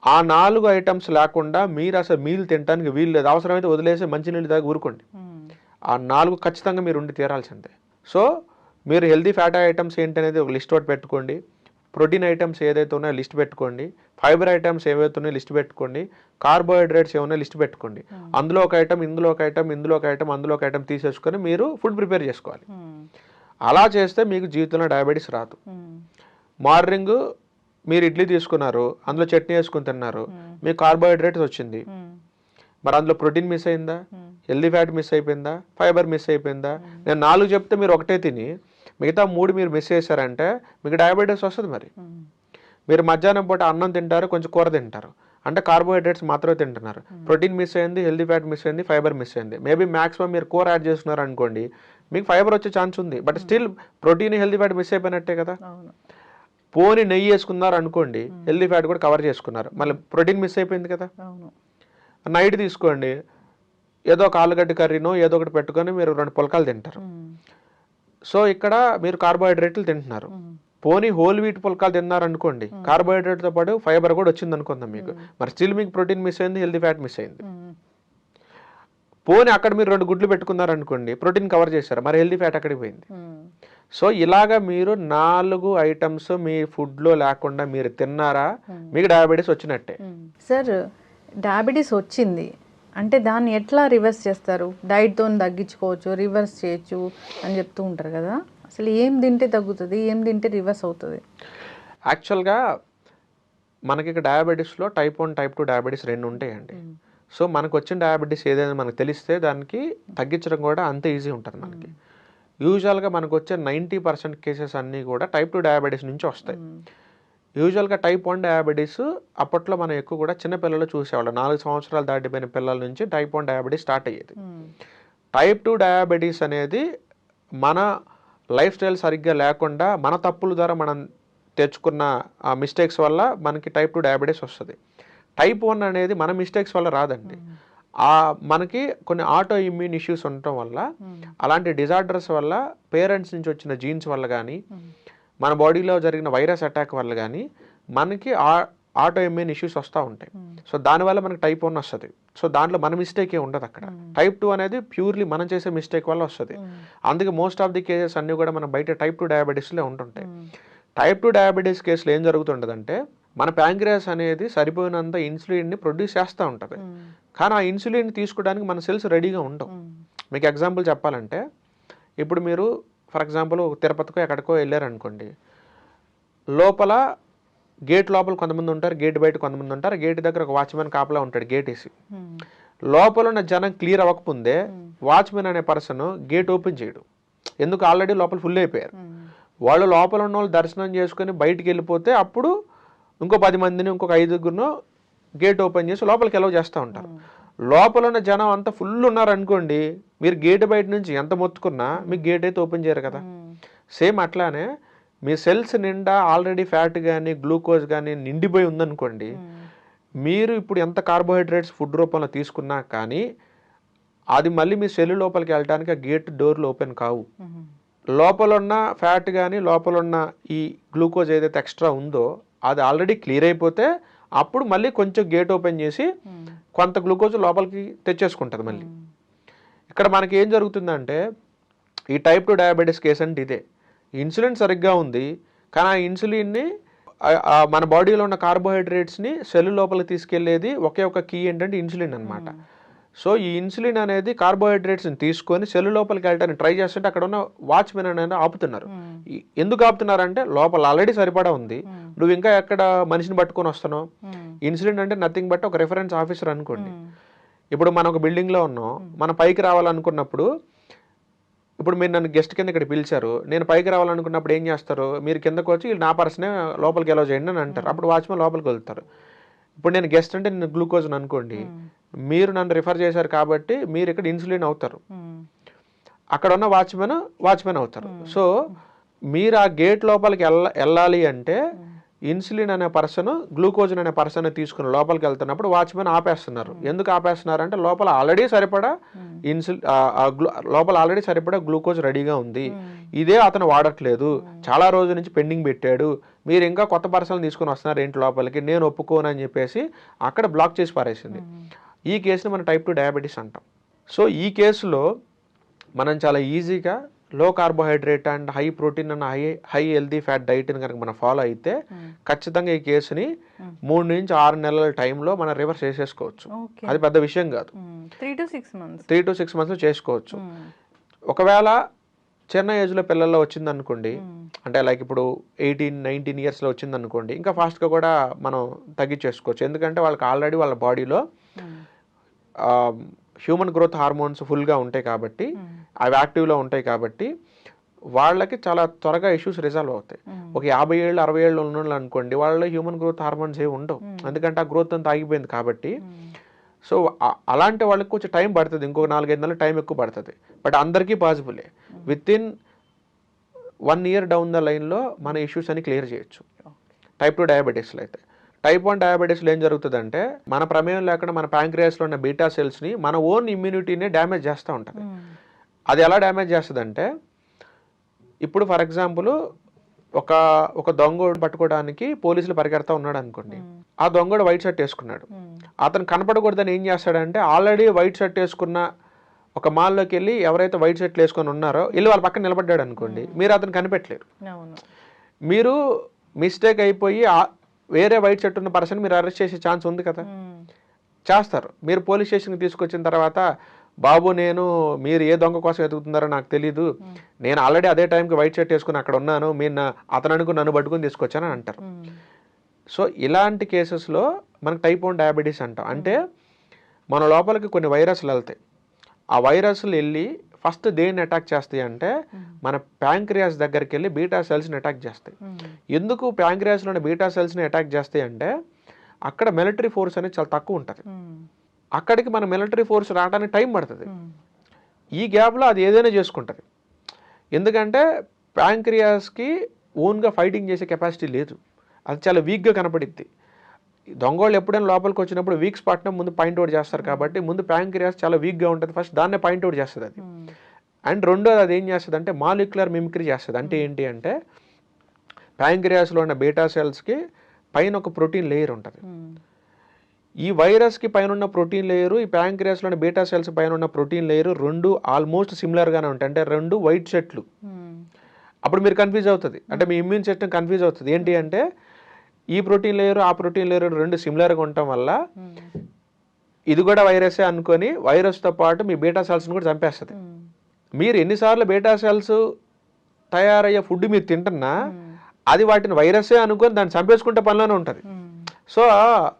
ఆ 4 ఐటమ్స్ లేకుండా మీరు అసలు మీల్ తినడానికి వీలు లేదు. అవసరమైతే వదిలేసి మంచినీళ్ళు దాకా ఊరుకోండి. ఆ 4 ఖచ్చితంగా మీరు ఉండి తీరాల్సిందే. సో మీరు హెల్దీ ఫ్యాట్ ఐటమ్స్ ఏంటనేది ఒక లిస్ట్ అవుట్ పెట్టుకోండి, ప్రోటీన్ ఐటమ్స్ ఏదైతే ఉన్నాయో లిస్ట్ పెట్టుకోండి, ఫైబర్ ఐటమ్స్ ఏవైతే ఉన్నాయో లిస్ట్ పెట్టుకోండి, కార్బోహైడ్రేట్స్ ఏమైనా లిస్ట్ పెట్టుకోండి. అందులో ఒక ఐటమ్, ఇందులో ఒక ఐటమ్, ఇందులో ఒక ఐటమ్, అందులో ఒక ఐటమ్ తీసేసుకొని మీరు ఫుడ్ ప్రిపేర్ చేసుకోవాలి. అలా చేస్తే మీకు జీవితంలో డయాబెటీస్ రాదు. మార్నింగ్ మీరు ఇడ్లీ తీసుకున్నారు, అందులో చట్నీ వేసుకుని తిన్నారు, మీకు కార్బోహైడ్రేట్స్ వచ్చింది, మరి అందులో ప్రోటీన్ మిస్ అయిందా, హెల్దీ ఫ్యాట్ మిస్ అయిపోయిందా, ఫైబర్ మిస్ అయిపోయిందా? నేను 4 చెప్తే మీరు ఒకటే తిని మిగతా 3 మీరు మిస్ చేశారంటే మీకు డయాబెటీస్ వస్తుంది. మరి మీరు మధ్యాహ్నం పూట అన్నం తింటారు, కొంచెం కూర తింటారు, అంటే కార్బోహైడ్రేట్స్ మాత్రమే తింటున్నారు, ప్రోటీన్ మిస్ అయింది, హెల్దీ ఫ్యాట్ మిస్ అయింది, ఫైబర్ మిస్ అయింది. మేబీ మ్యాక్సిమం మీరు కూర యాడ్ చేస్తున్నారు అనుకోండి, మీకు ఫైబర్ వచ్చే ఛాన్స్ ఉంది, but still protein, healthy fat miss అయిపోయినట్టే కదా. పోని నెయ్యి వేసుకున్నారు అనుకోండి, హెల్దీ ఫ్యాట్ కూడా కవర్ చేసుకున్నారు, మళ్ళీ ప్రోటీన్ మిస్ అయిపోయింది కదా. నైట్ తీసుకోండి, ఏదో ఒక ఆలుగడ్డ కర్రీనో ఏదో ఒకటి పెట్టుకొని మీరు 2 పుల్కాలు తింటారు. సో ఇక్కడ మీరు కార్బోహైడ్రేట్లు తింటున్నారు. పోనీ హోల్ వీట్ పుల్కాలు తిన్నారు అనుకోండి, కార్బోహైడ్రేట్తో పాటు ఫైబర్ కూడా వచ్చింది అనుకుందాం మీకు, మరి స్టిల్ మీకు ప్రోటీన్ మిస్ అయింది, హెల్దీ ఫ్యాట్ మిస్ అయింది. పోనీ అక్కడ మీరు 2 గుడ్లు పెట్టుకున్నారు అనుకోండి, ప్రోటీన్ కవర్ చేశారు, మరి హెల్దీ ఫ్యాట్ అక్కడికి పోయింది. సో ఇలాగా మీరు 4 ఐటమ్స్ మీ ఫుడ్లో లేకుండా మీరు తిన్నారా, మీకు డయాబెటీస్ వచ్చినట్టే. సార్, డయాబెటీస్ వచ్చింది అంటే దాన్ని ఎట్లా రివర్స్ చేస్తారు? డైట్తో తగ్గించుకోవచ్చు, రివర్స్ చేయొచ్చు అని చెప్తూ ఉంటారు కదా. అసలు ఏం తింటే తగ్గుతుంది, ఏం తింటే రివర్స్ అవుతుంది? యాక్చువల్గా మనకి ఇక్కడ డయాబెటీస్లో టైప్ 1, టైప్ 2 డయాబెటీస్ 2 ఉంటాయండి. సో మనకు వచ్చిన డయాబెటీస్ ఏదైనా మనకు తెలిస్తే దానికి తగ్గించడం కూడా అంతే ఈజీ ఉంటుంది మనకి. యూజువల్గా మనకు వచ్చే 90% కేసెస్ అన్నీ కూడా టైప్ 2 డయాబెటీస్ నుంచి వస్తాయి. యూజువల్గా టైప్ 1 డయాబెటీస్ అప్పట్లో మనం ఎక్కువ కూడా చిన్నపిల్లలు చూసేవాళ్ళం. 4 సంవత్సరాలు దాటిపోయిన పిల్లల నుంచి టైప్ 1 డయాబెటీస్ స్టార్ట్ అయ్యేది. టైప్ 2 డయాబెటీస్ అనేది మన లైఫ్ స్టైల్ సరిగ్గా లేకుండా మన తప్పుల ద్వారా మనం తెచ్చుకున్న ఆ మిస్టేక్స్ వల్ల మనకి టైప్ 2 డయాబెటీస్ వస్తుంది. టైప్ 1 అనేది మన మిస్టేక్స్ వల్ల రాదండి. మనకి కొన్ని ఆటో ఇమ్యూన్ ఇష్యూస్ ఉండటం వల్ల, అలాంటి డిజార్డర్స్ వల్ల, పేరెంట్స్ నుంచి వచ్చిన జీన్స్ వల్ల కానీ, మన బాడీలో జరిగిన వైరస్ అటాక్ వల్ల కానీ మనకి ఆటో ఇమ్యూన్ ఇష్యూస్ వస్తూ ఉంటాయి. సో దానివల్ల మనకి టైప్ 1 వస్తుంది. సో దాంట్లో మన మిస్టేక్ ఉండదు అక్కడ. టైప్ 2 అనేది ప్యూర్లీ మనం చేసే మిస్టేక్ వల్ల వస్తుంది. అందుకే మోస్ట్ ఆఫ్ ది కేసెస్ అన్నీ కూడా మనం బయట టైప్ 2 డయాబెటీస్లో ఉంటుంటాయి. టైప్ 2 డయాబెటీస్ కేసులో ఏం జరుగుతుంటుందంటే, మన ప్యాంక్రియాస్ అనేది సరిపోయినంత ఇన్సులిన్ని ప్రొడ్యూస్ చేస్తూ ఉంటుంది. కానీ ఆ ఇన్సులిన్ తీసుకోవడానికి మన సెల్స్ రెడీగా ఉండవు. మీకు ఎగ్జాంపుల్ చెప్పాలంటే, ఇప్పుడు మీరు ఫర్ ఎగ్జాంపుల్ తిరుపతికో ఎక్కడికో వెళ్ళారనుకోండి, లోపల గేట్ లోపల కొంతమంది ఉంటారు, గేట్ బయట కొంతమంది ఉంటారు. గేట్ దగ్గర ఒక వాచ్మెన్ కాపలా ఉంటాడు గేట్ వేసి. లోపల ఉన్న జనం క్లియర్ అవ్వకముందే వాచ్మెన్ అనే పర్సన్ గేట్ ఓపెన్ చేయడు. ఎందుకు? ఆల్రెడీ లోపల ఫుల్ అయిపోయారు. వాళ్ళు లోపల ఉన్న వాళ్ళు దర్శనం చేసుకుని బయటికి వెళ్ళిపోతే అప్పుడు ఇంకో 10 మందిని, ఇంకొక 5గురినో గేట్ ఓపెన్ చేసి లోపలికి ఎలవ్ చేస్తూ ఉంటారు. లోపల ఉన్న జనం అంతా ఫుల్ ఉన్నారనుకోండి, మీరు గేట్ బయట నుంచి ఎంత మొత్తుకున్నా మీకు గేట్ అయితే ఓపెన్ చేయరు కదా. సేమ్ అట్లానే మీ సెల్స్ నిండా ఆల్రెడీ ఫ్యాట్ కానీ గ్లూకోజ్ కానీ నిండిపోయి ఉందనుకోండి, మీరు ఇప్పుడు ఎంత కార్బోహైడ్రేట్స్ ఫుడ్ రూపంలో తీసుకున్నా కానీ అది మళ్ళీ మీ సెల్ లోపలికి వెళ్ళడానికి ఆ గేట్ డోర్లు ఓపెన్ కావు. లోపల ఉన్న ఫ్యాట్ కానీ లోపల ఉన్న ఈ గ్లూకోజ్ ఏదైతే ఎక్స్ట్రా ఉందో అది ఆల్రెడీ క్లియర్ అయిపోతే అప్పుడు మళ్ళీ కొంచెం గేట్ ఓపెన్ చేసి కొంత గ్లూకోజ్ లోపలికి తెచ్చేసుకుంటుంది మళ్ళీ. ఇక్కడ మనకి ఏం జరుగుతుందంటే, ఈ టైప్ 2 డయాబెటీస్ కేసు అంటే ఇదే. ఇన్సులిన్ సరిగ్గా ఉంది, కానీ ఆ ఇన్సులిన్ని మన బాడీలో ఉన్న కార్బోహైడ్రేట్స్ని సెల్ లోపలికి తీసుకెళ్లేది ఒకే ఒక కీ ఏంటంటే ఇన్సులిన్ అనమాట. సో ఈ ఇన్సులిన్ అనేది కార్బోహైడ్రేట్స్ని తీసుకొని సెల్ లోపలికి వెళ్ళడానికి ట్రై చేస్తుంటే అక్కడ ఉన్న వాచ్మెన్ అనేది ఆపుతున్నారు. ఎందుకు ఆపుతున్నారంటే, లోపల ఆల్రెడీ సరిపడా ఉంది, నువ్వు ఇంకా ఎక్కడ మనిషిని పట్టుకొని వస్తున్నావు. ఇన్సులిన్ అంటే నథింగ్ బట్ ఒక రెఫరెన్స్ ఆఫీసర్ అనుకోండి. ఇప్పుడు మనం ఒక బిల్డింగ్లో ఉన్నాం, మనం పైకి రావాలనుకున్నప్పుడు, ఇప్పుడు మీరు నన్ను గెస్ట్ కింద ఇక్కడ పిలిచారు, నేను పైకి రావాలనుకున్నప్పుడు ఏం చేస్తారు? మీరు కిందకు వచ్చి నా పర్సనే లోపలికి ఎలా చేయండి అని అంటారు. అప్పుడు వాచ్మెన్ లోపలికి వెళ్తారు. ఇప్పుడు నేను గెస్ట్ అంటే నేను గ్లూకోజ్ అనుకోండి, మీరు నన్ను రిఫర్ చేశారు కాబట్టి మీరు ఇక్కడ ఇన్సులిన్ అవుతారు, అక్కడ ఉన్న వాచ్మెన్ అవుతారు. సో మీరు ఆ గేట్ లోపలికి వెళ్ళాలి అంటే ఇన్సులిన్ అనే పర్సన్ గ్లూకోజ్ అనే పర్సన్ తీసుకుని లోపలికి వెళ్తున్నప్పుడు వాచ్మెన్ ఆపేస్తున్నారు. ఎందుకు ఆపేస్తున్నారు అంటే, లోపల ఆల్రెడీ సరిపడా లోపల ఆల్రెడీ సరిపడా గ్లూకోజ్ రెడీగా ఉంది, ఇదే అతను వాడట్లేదు, చాలా రోజుల నుంచి పెండింగ్ పెట్టాడు, మీరు ఇంకా కొత్త పర్సన్ తీసుకుని వస్తున్నారు ఏంటి లోపలికి, నేను ఒప్పుకోను అని చెప్పేసి అక్కడ బ్లాక్ చేసి పారేసింది. ఈ కేసుని మనం టైప్ 2 డయాబెటీస్ అంటాం. సో ఈ కేసులో మనం చాలా ఈజీగా low carbohydrate and high protein and high healthy fat డైట్ని కనుక మనం ఫాలో అయితే ఖచ్చితంగా ఈ కేసుని 3 నుంచి 6 నెలల టైంలో మనం రివర్స్ చేసేసుకోవచ్చు. అది పెద్ద విషయం కాదు. 3 to 6 months చేసుకోవచ్చు. ఒకవేళ చిన్న ఏజ్లో పిల్లల్లో వచ్చిందనుకోండి, అంటే లైక్ ఇప్పుడు 18-19 yearsలో వచ్చిందనుకోండి, ఇంకా ఫాస్ట్గా కూడా మనం తగ్గించేసుకోవచ్చు. ఎందుకంటే వాళ్ళకి ఆల్రెడీ వాళ్ళ బాడీలో హ్యూమన్ గ్రోత్ హార్మోన్స్ ఫుల్గా ఉంటాయి కాబట్టి, అవి యాక్టివ్లో ఉంటాయి కాబట్టి వాళ్ళకి చాలా త్వరగా ఇష్యూస్ రిజాల్వ్ అవుతాయి. ఒక 50 ఏళ్ళు 60 ఏళ్ళు ఉన్న వాళ్ళు అనుకోండి, వాళ్ళలో హ్యూమన్ గ్రోత్ హార్మోన్స్ ఏమి ఉండవు, ఎందుకంటే ఆ గ్రోత్ అంతా ఆగిపోయింది కాబట్టి. సో అలాంటి వాళ్ళకి కొంచెం టైం పడుతుంది, ఇంకొక 4-5 నెలలు టైం ఎక్కువ పడుతుంది. బట్ అందరికీ పాసిబులే. Within 1 year down the లైన్లో మన ఇష్యూస్ అని క్లియర్ చేయొచ్చు టైప్ 2 డయాబెటీస్లో అయితే. టైప్ 1 డయాబెటీస్లో ఏం జరుగుతుందంటే, మన ప్రమేయం లేకుండా మన ప్యాంక్రియాస్లో ఉన్న బీటా సెల్స్ని మన ఓన్ ఇమ్యూనిటీని డ్యామేజ్ చేస్తూ ఉంటుంది. అది ఎలా డ్యామేజ్ చేస్తుందంటే, ఇప్పుడు ఫర్ ఎగ్జాంపుల్ ఒక దొంగోడు పట్టుకోవడానికి పోలీసులు పరిగెడతా ఉన్నాడు అనుకోండి, ఆ దొంగోడు వైట్ షర్ట్ వేసుకున్నాడు, అతను కనపడకూడదని ఏం చేస్తాడంటే, ఆల్రెడీ వైట్ షర్ట్ వేసుకున్న ఒక మాల్లోకి వెళ్ళి ఎవరైతే వైట్ షర్ట్లు వేసుకొని ఉన్నారో వెళ్ళి వాళ్ళ పక్కన నిలబడ్డాడు అనుకోండి, మీరు అతను కనిపెట్టలేరు. మీరు మిస్టేక్ అయిపోయి వేరే వైట్ షర్ట్ ఉన్న పర్సన్ మీరు అరెస్ట్ చేసే ఛాన్స్ ఉంది కదా, చేస్తారు. మీరు పోలీస్ స్టేషన్కి తీసుకొచ్చిన తర్వాత, బాబు మీరు ఏ దొంగ కోసం వెతుకుతున్నారో నాకు తెలీదు, నేను ఆల్రెడీ అదే టైంకి వైట్ షర్ట్ వేసుకుని అక్కడ ఉన్నాను, మీరు అతను అనుకుని నన్ను పట్టుకుని తీసుకొచ్చానని అంటారు. సో ఇలాంటి కేసెస్లో మనకు టైప్ 1 డయాబెటీస్ అంటాం. అంటే మన లోపలికి కొన్ని వైరస్లు వెళ్తాయి, ఆ వైరస్లు వెళ్ళి ఫస్ట్ దేన్ని అటాక్ చేస్తాయి అంటే మన ప్యాంక్రియాస్ దగ్గరికి వెళ్ళి బీటా సెల్స్ని అటాక్ చేస్తాయి. ఎందుకు ప్యాంక్రియాస్లోని బీటా సెల్స్ని అటాక్ చేస్తాయి అంటే అక్కడ మిలిటరీ ఫోర్స్ అనేది చాలా తక్కువ ఉంటుంది. అక్కడికి మన మిలిటరీ ఫోర్స్ రావడానికి టైం పడుతుంది. ఈ గ్యాప్లో అది ఏదైనా చేసుకుంటుంది. ఎందుకంటే ప్యాంక్రియాస్కి ఓన్గా ఫైటింగ్ చేసే కెపాసిటీ లేదు, అది చాలా వీక్గా కనపడిద్ది. దొంగోళ్ళు ఎప్పుడైనా లోపలికి వచ్చినప్పుడు వీక్ స్పాట్నే ముందు పాయింట్అవుట్ చేస్తారు కాబట్టి ముందు ప్యాంక్రియాస్ చాలా వీక్గా ఉంటుంది, ఫస్ట్ దాన్నే పాయింట్అవుట్ చేస్తుంది అది. అండ్ రెండోది అది ఏం చేస్తుంది అంటే మాలిక్యులర్ మిమిక్రీ చేస్తుంది. అంటే ఏంటి అంటే ప్యాంక్రియాస్లో ఉన్న బీటా సెల్స్కి పైన ఒక ప్రోటీన్ లేయర్ ఉంటుంది. ఈ వైరస్కి పైన ఉన్న ప్రోటీన్ లేయరు, ఈ ప్యాంక్రియాస్లోని బీటా సెల్స్ పైన ఉన్న ప్రోటీన్ లేయరు రెండు ఆల్మోస్ట్ సిమిలర్గానే ఉంటాయి. అంటే రెండు వైట్ సెట్లు. అప్పుడు మీరు కన్ఫ్యూజ్ అవుతుంది, అంటే మీ ఇమ్యూన్ సిస్టమ్ కన్ఫ్యూజ్ అవుతుంది. ఏంటి అంటే ఈ ప్రోటీన్ లేయరు ఆ ప్రోటీన్ లేయరు రెండు సిమిలర్గా ఉండటం వల్ల ఇది కూడా వైరసే అనుకొని వైరస్తో పాటు మీ బీటా సెల్స్ని కూడా చంపేస్తుంది. మీరు ఎన్నిసార్లు బీటా సెల్స్ తయారయ్యే ఫుడ్ మీరు తింటున్నా అది వాటిని వైరసే అనుకొని దాన్ని చంపేసుకుంటే పనిలోనే ఉంటుంది. సో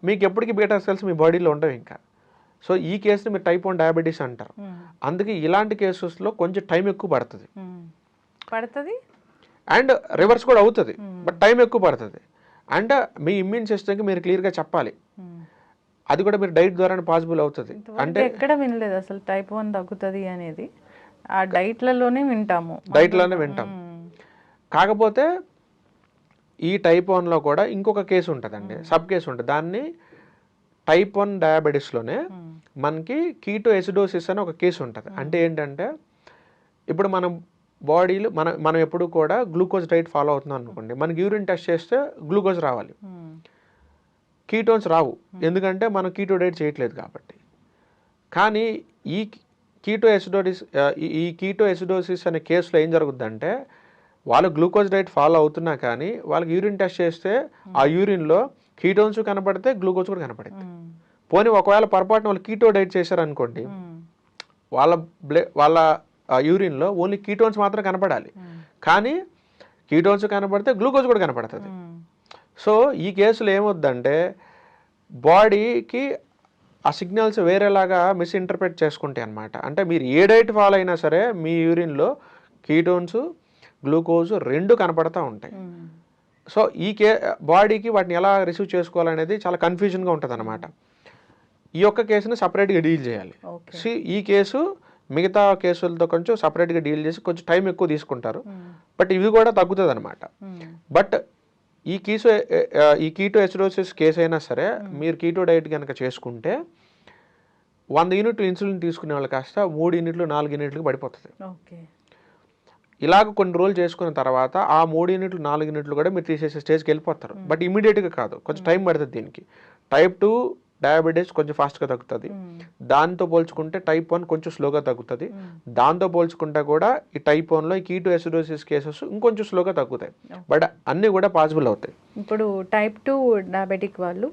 మీకు ఎప్పటికీ బీటా సెల్స్ మీ బాడీలో ఉండవు ఇంకా. సో ఈ కేసుని మీరు టైప్ 1 డయాబెటీస్ అంటారు. అందుకే ఇలాంటి కేసెస్లో కొంచెం టైం ఎక్కువ పడుతుంది అండ్ రివర్స్ కూడా అవుతుంది, బట్ టైం ఎక్కువ పడుతుంది. అండ్ మీ ఇమ్యూన్ సిస్టమ్కి మీరు క్లియర్గా చెప్పాలి. అది కూడా మీరు డైట్ ద్వారానే పాసిబుల్ అవుతుంది. అంటే ఎక్కడ వినలేదు అసలు టైప్ 1 తగ్గుతుంది అనేది. ఆ డైట్లలోనే వింటాము. కాకపోతే ఈ టైప్ 1లో కూడా ఇంకొక కేసు ఉంటుందండి, సబ్ కేసు ఉంటుంది. దాన్ని టైప్ 1 డయాబెటీస్లోనే మనకి కీటో ఎసిడోసిస్ అని ఒక కేసు ఉంటుంది. అంటే ఏంటంటే ఇప్పుడు మనం బాడీలో మనం ఎప్పుడు కూడా గ్లూకోజ్ డైట్ ఫాలో అవుతున్నాం అనుకోండి, మనకి యూరిన్ టెస్ట్ చేస్తే గ్లూకోజ్ రావాలి, కీటోన్స్ రావు. ఎందుకంటే మనం కీటో డైట్ చేయట్లేదు కాబట్టి. కానీ ఈ కీటో ఎసిడోసిస్ అనే కేసులో ఏం జరుగుద్దంటే వాళ్ళు గ్లూకోజ్ డైట్ ఫాలో అవుతున్నా కానీ వాళ్ళకి యూరిన్ టెస్ట్ చేస్తే ఆ యూరిన్లో కీటోన్స్ కనపడితే గ్లూకోజ్ కూడా కనపడుతుంది. పోనీ ఒకవేళ పొరపాటున వాళ్ళు కీటో డైట్ చేశారనుకోండి, వాళ్ళ యూరిన్లో ఓన్లీ కీటోన్స్ మాత్రం కనపడాలి, కానీ కీటోన్స్ కనపడితే గ్లూకోజ్ కూడా కనపడుతుంది. సో ఈ కేసులో ఏమవుద్దంటే బాడీకి ఆ సిగ్నల్స్ వేరేలాగా మిస్ఇంటర్ప్రెట్ చేసుకుంటాయి అన్నమాట. అంటే మీరు ఏ డైట్ ఫాలో అయినా సరే మీ యూరిన్లో కీటోన్స్ గ్లూకోజ్ రెండు కనపడతా ఉంటాయి. సో ఈ బాడీకి వాటిని ఎలా రిసీవ్ చేసుకోవాలనేది చాలా కన్ఫ్యూజన్గా ఉంటుంది అన్నమాట. ఈ యొక్క కేసుని సపరేట్గా డీల్ చేయాలి. ఈ కేసు మిగతా కేసులతో కొంచెం సపరేట్గా డీల్ చేసి కొంచెం టైం ఎక్కువ తీసుకుంటారు, బట్ ఇవి కూడా తగ్గుతుంది అనమాట. బట్ ఈ కీటో ఎసిడోసిస్ కేసు అయినా సరే మీరు కీటో డైట్ కనుక చేసుకుంటే 100 యూనిట్లు ఇన్సులిన్ తీసుకునే వాళ్ళు కాస్త 3 యూనిట్లు 4 యూనిట్లకు పడిపోతుంది. ఇలాగ కొన్ని రోజులు చేసుకున్న తర్వాత ఆ 3 యూనిట్లు 4 యూనిట్లు కూడా మీరు తీసేసే స్టేజ్కి వెళ్ళిపోతారు. బట్ ఇమీడియట్గా కాదు, కొంచెం టైం పడుతుంది దీనికి. టైప్ 2 డయాబెటీస్ కొంచెం ఫాస్ట్గా తగ్గుతుంది, దాంతో పోల్చుకుంటే టైప్ 1 కొంచెం స్లోగా తగ్గుతుంది. దాంతో పోల్చుకుంటే కూడా ఈ టైప్ 1లో ఈ కీటో ఎసిడోసిస్ కేసెస్ ఇంకొంచెం స్లోగా తగ్గుతాయి, బట్ అన్నీ కూడా పాసిబుల్ అవుతాయి. ఇప్పుడు టైప్ 2 డయాబెటిక్ వాళ్ళు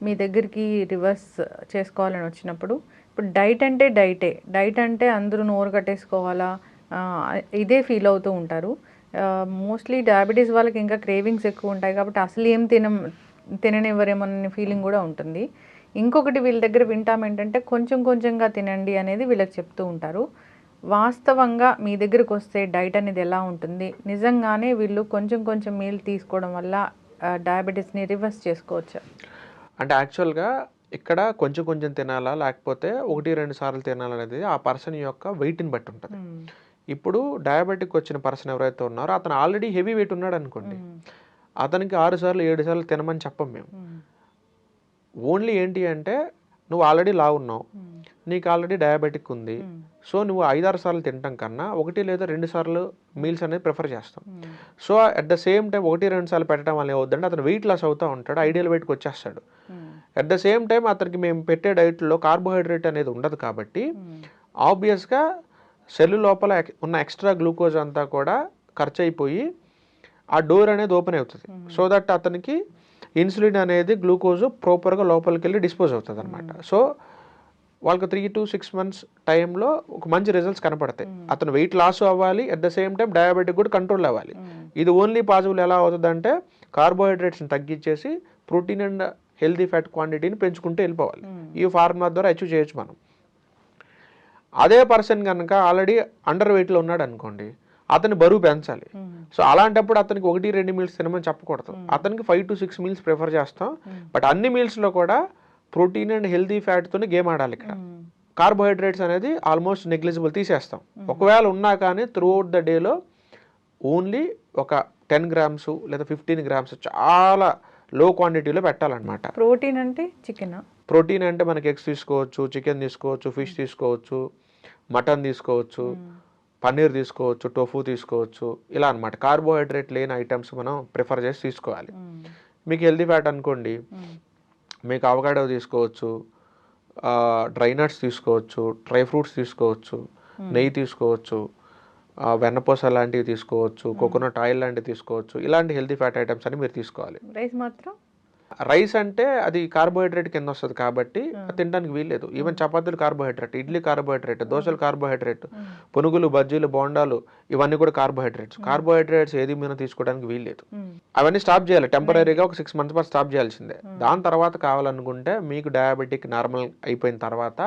మీ దగ్గరికి రివర్స్ చేసుకోవాలని వచ్చినప్పుడు ఇప్పుడు డైట్ అంటే డైట్ అంటే అందరూ నోరు కట్టేసుకోవాలా ఇదే ఫీల్ అవుతూ ఉంటారు. మోస్ట్లీ డయాబెటీస్ వాళ్ళకి ఇంకా క్రేవింగ్స్ ఎక్కువ ఉంటాయి కాబట్టి అసలు ఏం తిననివ్వరేమోననే ఫీలింగ్ కూడా ఉంటుంది. ఇంకొకటి వీళ్ళ దగ్గర వింటాం ఏంటంటే కొంచెంగా తినండి అనేది వీళ్ళకి చెప్తూ ఉంటారు. వాస్తవంగా మీ దగ్గరకు వస్తే డైట్ అనేది ఎలా ఉంటుంది, నిజంగానే వీళ్ళు కొంచెం మీల్ తీసుకోవడం వల్ల డయాబెటీస్ని రివర్స్ చేసుకోవచ్చు? అంటే యాక్చువల్గా ఇక్కడ కొంచెం తినాలా లేకపోతే 1-2 సార్లు తినాలనేది ఆ పర్సన్ యొక్క వెయిట్ని బట్టి ఉంటుంది. ఇప్పుడు డయాబెటిక్ వచ్చిన పర్సన్ ఎవరైతే ఉన్నారో అతను ఆల్రెడీ హెవీ వెయిట్ ఉన్నాడు అనుకోండి, అతనికి 6 సార్లు 7 సార్లు తినమని చెప్పం మేము. ఓన్లీ ఏంటి అంటే నువ్వు ఆల్రెడీ లావు ఉన్నావు, నీకు ఆల్రెడీ డయాబెటిక్ ఉంది, సో నువ్వు 5-6 సార్లు తినటం కన్నా 1 లేదా 2 సార్లు మీల్స్ అనేది ప్రిఫర్ చేస్తాం. So at the same time 1-2 సార్లు పెట్టడం వల్ల ఏమవుతుందంటే అతను వెయిట్ లాస్ అవుతూ ఉంటాడు, ఐడియల్ వెయిట్కి వచ్చేస్తాడు. అట్ ద సేమ్ టైం అతనికి మేము పెట్టే డైట్లో కార్బోహైడ్రేట్ అనేది ఉండదు కాబట్టి ఆబ్వియస్గా సెల్ లోపల ఉన్న ఎక్స్ట్రా గ్లూకోజ్ అంతా కూడా ఖర్చు అయిపోయి ఆ డోర్ అనేది ఓపెన్ అవుతుంది. సో దట్ అతనికి ఇన్సులిన్ అనేది గ్లూకోజ్ ప్రాపర్గా లోపలికి వెళ్ళి డిస్పోజ్ అవుతుంది అనమాట. సో వాళ్ళకి 3 to 6 months టైంలో ఒక మంచి రిజల్ట్స్ కనపడతాయి. అతను వెయిట్ లాస్ అవ్వాలి, at the same time diabetic కూడా కంట్రోల్ అవ్వాలి. ఇది ఓన్లీ పాసిబుల్ ఎలా అవుతుందంటే కార్బోహైడ్రేట్స్ని తగ్గించేసి ప్రోటీన్ అండ్ హెల్దీ ఫ్యాట్ క్వాంటిటీని పెంచుకుంటూ వెళ్ళిపోవాలి. ఈ ఫార్ములా ద్వారా అచీవ్ చేయొచ్చు మనం. అదే పర్సన్ కనుక ఆల్రెడీ అండర్ వెయిట్లో ఉన్నాడు అనుకోండి, అతని బరువు పెంచాలి. సో అలాంటప్పుడు అతనికి 1-2 మీల్స్ తినమని చెప్పకూడదు. అతనికి 5 to 6 మీల్స్ ప్రిఫర్ చేస్తాం. బట్ అన్ని మీల్స్లో కూడా ప్రోటీన్ అండ్ హెల్తీ ఫ్యాట్తోనే గేమ్ ఆడాలి. ఇక్కడ కార్బోహైడ్రేట్స్ అనేది ఆల్మోస్ట్ నెగ్లిజిబుల్ తీసేస్తాం. ఒకవేళ ఉన్నా కానీ త్రూఅవుట్ ద డేలో ఓన్లీ ఒక 10 grams లేదా 15 grams చాలా లో క్వాంటిటీలో పెట్టాలన్నమాట. ప్రోటీన్ అంటే చికెన్, ప్రోటీన్ అంటే మనకి ఎగ్స్ తీసుకోవచ్చు, చికెన్ తీసుకోవచ్చు, ఫిష్ తీసుకోవచ్చు, మటన్ తీసుకోవచ్చు, పన్నీర్ తీసుకోవచ్చు, టోఫు తీసుకోవచ్చు, ఇలా అనమాట. కార్బోహైడ్రేట్ లేని ఐటమ్స్ మనం ప్రిఫర్ చేసి తీసుకోవాలి. మీకు హెల్తీ ఫ్యాట్ అనుకోండి, మీకు అవకాడో తీసుకోవచ్చు, డ్రై నట్స్ తీసుకోవచ్చు, డ్రై ఫ్రూట్స్ తీసుకోవచ్చు, నెయ్యి తీసుకోవచ్చు, వెన్నపూస లాంటివి తీసుకోవచ్చు, కోకోనట్ ఆయిల్ లాంటివి తీసుకోవచ్చు. ఇలాంటి హెల్తీ ఫ్యాట్ ఐటమ్స్ అని మీరు తీసుకోవాలి. రైస్ మాత్రం రైస్ అంటే అది కార్బోహైడ్రేట్ కింద వస్తుంది కాబట్టి తినడానికి వీల్లేదు. ఈవెన్ చపాతీలు కార్బోహైడ్రేట్, ఇడ్లీ కార్బోహైడ్రేట్, దోశలు కార్బోహైడ్రేట్, పునుగులు, బజ్జీలు, బోండాలు ఇవన్నీ కూడా కార్బోహైడ్రేట్స్. కార్బోహైడ్రేట్స్ ఏది మనం తీసుకోవడానికి వీల్లేదు. అవన్నీ స్టాప్ చేయాలి. టెంపరీగా ఒక 6 months పాటు స్టాప్ చేయాల్సిందే. దాని తర్వాత కావాలనుకుంటే మీకు డయాబెటిక్ నార్మల్ అయిపోయిన తర్వాత